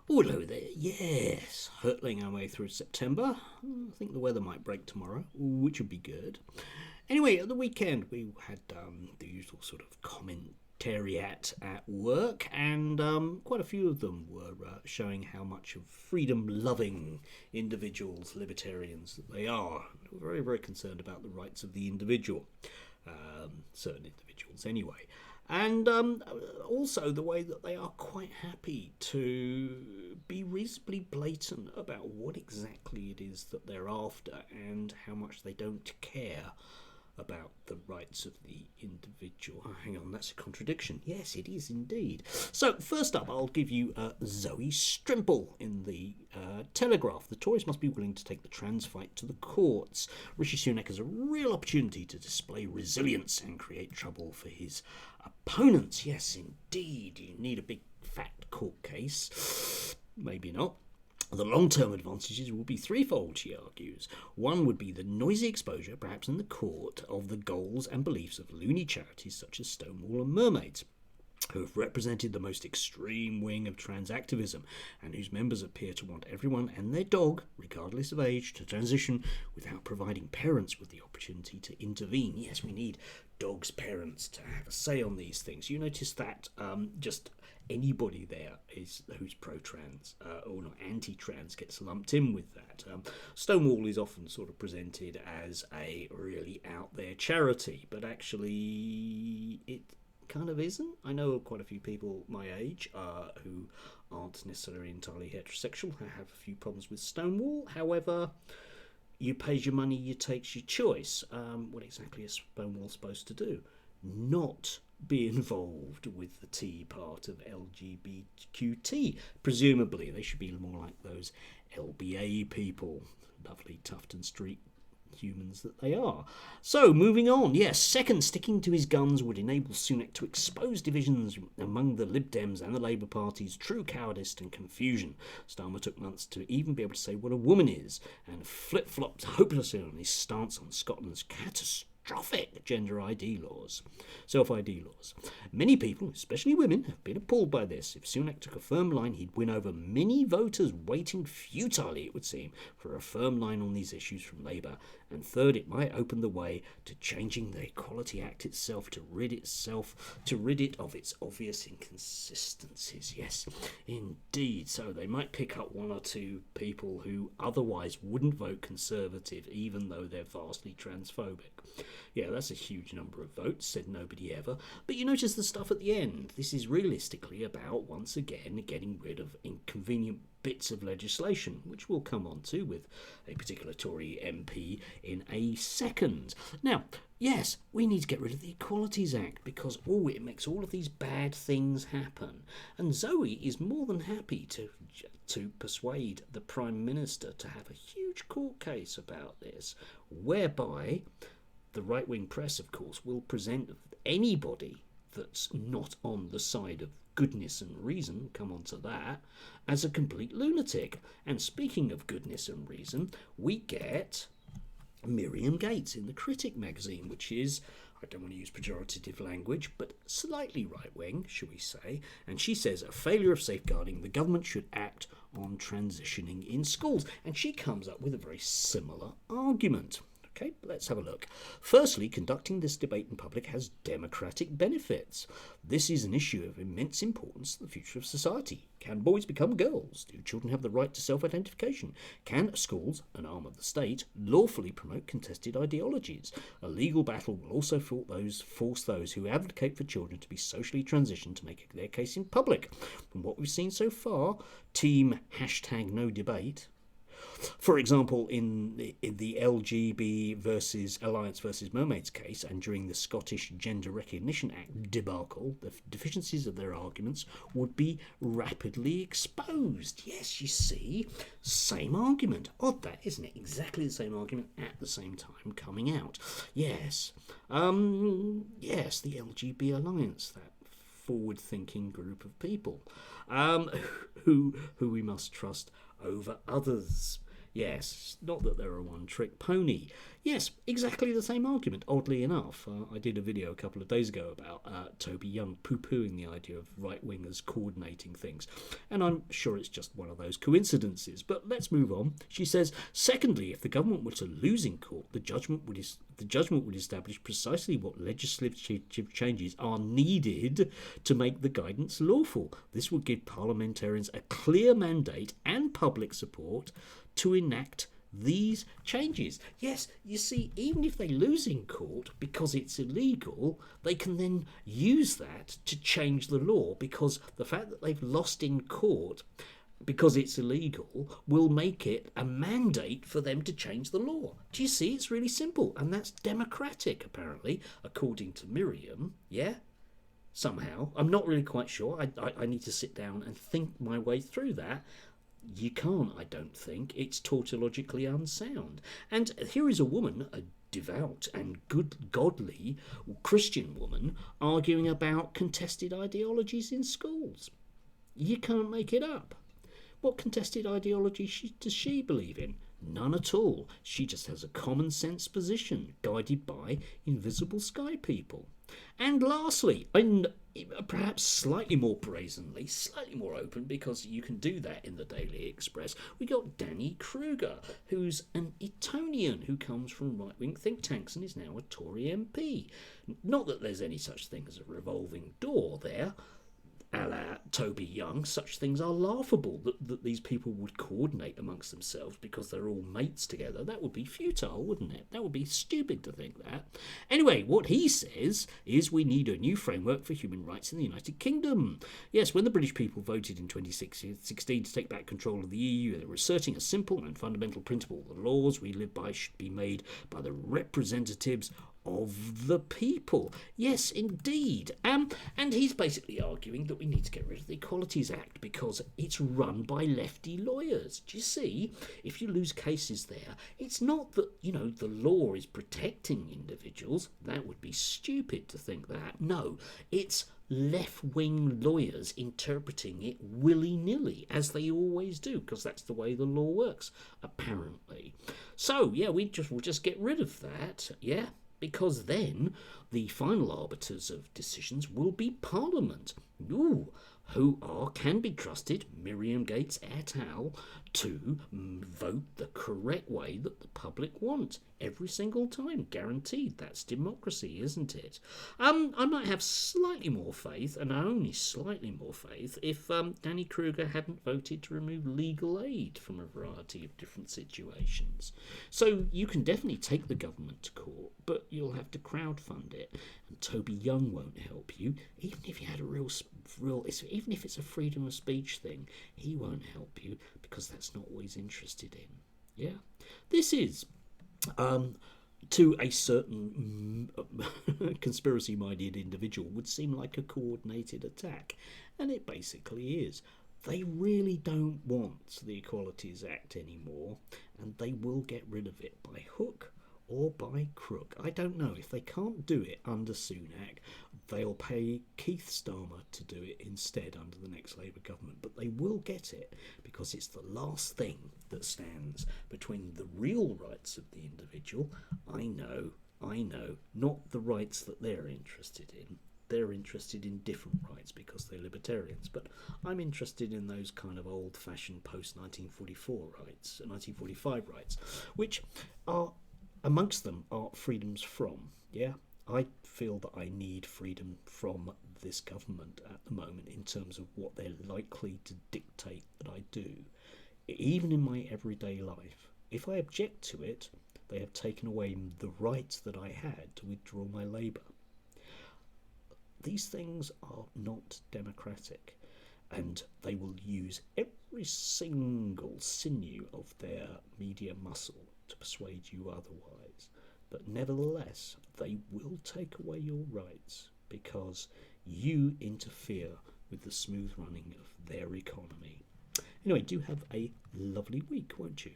Oh, hello there. Yes, hurtling our way through September. I think the weather might break tomorrow, which would be good. Anyway, at the weekend we had the usual sort of commentariat at work, and quite a few of them were showing how much of freedom-loving individuals, libertarians, that they are. They were very, very concerned about the rights of the individual, certain individuals anyway. And also the way that they are quite happy to be reasonably blatant about what exactly it is that they're after and how much they don't care about the rights of the individual. Oh, hang on, that's a contradiction. Yes, it is indeed. So, first up, I'll give you Zoe Strimple in the Telegraph. The Tories must be willing to take the trans fight to the courts. Rishi Sunak has a real opportunity to display resilience and create trouble for his opponents. Yes, indeed. You need a big fat court case. Maybe not. The long-term advantages will be threefold, she argues. One would be the noisy exposure, perhaps in the court, of the goals and beliefs of loony charities such as Stonewall and Mermaids, who have represented the most extreme wing of trans activism and whose members appear to want everyone and their dog, regardless of age, to transition without providing parents with the opportunity to intervene. Yes, we need dogs' parents to have a say on these things. You notice that just anybody there is who's pro-trans or not anti-trans gets lumped in with that. Stonewall is often sort of presented as a really out there charity, but actually it kind of isn't. I know quite a few people my age who aren't necessarily entirely heterosexual who have a few problems with Stonewall. However, you pays your money, you takes your choice. What exactly is Stonewall supposed to do? Not be involved with the T part of LGBTQT. Presumably, they should be more like those LBA people, lovely Tufton Street humans that they are. So, moving on. Yes, second, sticking to his guns would enable Sunak to expose divisions among the Lib Dems and the Labour Party's true cowardice and confusion. Starmer took months to even be able to say what a woman is, and flip-flopped hopelessly on his stance on Scotland's catastrophic gender ID laws, self-ID laws. Many people, especially women, have been appalled by this. If Sunak took a firm line, he'd win over many voters waiting futilely, it would seem, for a firm line on these issues from Labour. And third, it might open the way to changing the Equality Act itself to rid it of its obvious inconsistencies. Yes, indeed. So they might pick up one or two people who otherwise wouldn't vote Conservative, even though they're vastly transphobic. Yeah, that's a huge number of votes, said nobody ever. But you notice the stuff at the end. This is realistically about, once again, getting rid of inconvenient bits of legislation, which we'll come on to with a particular Tory MP in a second. Now, yes, we need to get rid of the Equalities Act because it makes all of these bad things happen. And Zoe is more than happy to persuade the Prime Minister to have a huge court case about this, whereby the right-wing press, of course, will present anybody that's not on the side of goodness and reason, come on to that, as a complete lunatic. And speaking of goodness and reason, we get Miriam Gates in the Critic magazine, which is, I don't want to use pejorative language, but slightly right-wing, shall we say, and she says a failure of safeguarding, the government should act on transitioning in schools. And she comes up with a very similar argument. Okay, let's have a look. Firstly, conducting this debate in public has democratic benefits. This is an issue of immense importance to the future of society. Can boys become girls? Do children have the right to self-identification? Can schools, an arm of the state, lawfully promote contested ideologies? A legal battle will also force those who advocate for children to be socially transitioned to make their case in public. From what we've seen so far, team #NoDebate. For example, in the LGB versus Alliance versus Mermaids case and during the Scottish Gender Recognition Act debacle, the deficiencies of their arguments would be rapidly exposed. Yes, you see, same argument. Odd that, isn't it? Exactly the same argument at the same time coming out. Yes. Yes, the LGB Alliance, that forward-thinking group of people who we must trust over others. Yes, not that they're a one-trick pony. Yes, exactly the same argument, oddly enough. I did a video a couple of days ago about Toby Young poo-pooing the idea of right-wingers coordinating things. And I'm sure it's just one of those coincidences. But let's move on. She says, secondly, if the government were to lose in court, the judgment would establish precisely what legislative changes are needed to make the guidance lawful. This would give parliamentarians a clear mandate and public support to enact these changes. Yes, you see, even if they lose in court because it's illegal, they can then use that to change the law, because the fact that they've lost in court because it's illegal will make it a mandate for them to change the law. Do you see? It's really simple, and that's democratic, apparently, according to Miriam. Yeah? Somehow. I'm not really quite sure. I need to sit down and think my way through that. You can't, I don't think. It's tautologically unsound. And here is a woman, a devout and good, godly Christian woman, arguing about contested ideologies in schools. You can't make it up. What contested ideology does she believe in? None at all. She just has a common sense position, guided by invisible sky people. And lastly, and perhaps slightly more brazenly, slightly more open, because you can do that in the Daily Express, we got Danny Kruger, who's an Etonian who comes from right-wing think tanks and is now a Tory MP. Not that there's any such thing as a revolving door there, a la Toby Young. Such things are laughable, that these people would coordinate amongst themselves because they're all mates together. That would be futile, wouldn't it? That would be stupid to think that. Anyway, what he says is we need a new framework for human rights in the United Kingdom. Yes, when the British people voted in 2016 to take back control of the EU, they were asserting a simple and fundamental principle: the laws we live by should be made by the representatives of the people. Yes, indeed. And he's basically arguing that we need to get rid of the Equalities Act because it's run by lefty lawyers. Do you see? If you lose cases there, it's not that, the law is protecting individuals. That would be stupid to think that. No, it's left-wing lawyers interpreting it willy-nilly, as they always do, because that's the way the law works, apparently. So, yeah, we'll just get rid of that, yeah? Because then the final arbiters of decisions will be Parliament, who can be trusted, Miriam Gates et al., to vote the correct way that the public want every single time. Guaranteed. That's democracy, isn't it? I might have slightly more faith, and only slightly more faith, if Danny Kruger hadn't voted to remove legal aid from a variety of different situations. So you can definitely take the government to court, but you'll have to crowdfund it. And Toby Young won't help you, even if you had even if it's a freedom of speech thing, he won't help you, because that's not what he's interested in. Yeah, this is to a certain conspiracy-minded individual would seem like a coordinated attack, and it basically is. They really don't want the Equalities Act anymore, and they will get rid of it by hook or by crook. I don't know. If they can't do it under Sunak, they'll pay Keith Starmer to do it instead under the next Labour government. But they will get it, because it's the last thing that stands between the real rights of the individual. I know, not the rights that they're interested in. They're interested in different rights because they're libertarians, but I'm interested in those kind of old-fashioned post-1945 rights, which are, amongst them are freedoms from, yeah? I feel that I need freedom from this government at the moment in terms of what they're likely to dictate that I do, even in my everyday life. If I object to it, they have taken away the rights that I had to withdraw my labour. These things are not democratic, and they will use every single sinew of their media muscle to persuade you otherwise. But nevertheless, they will take away your rights because you interfere with the smooth running of their economy. Anyway, do have a lovely week, won't you?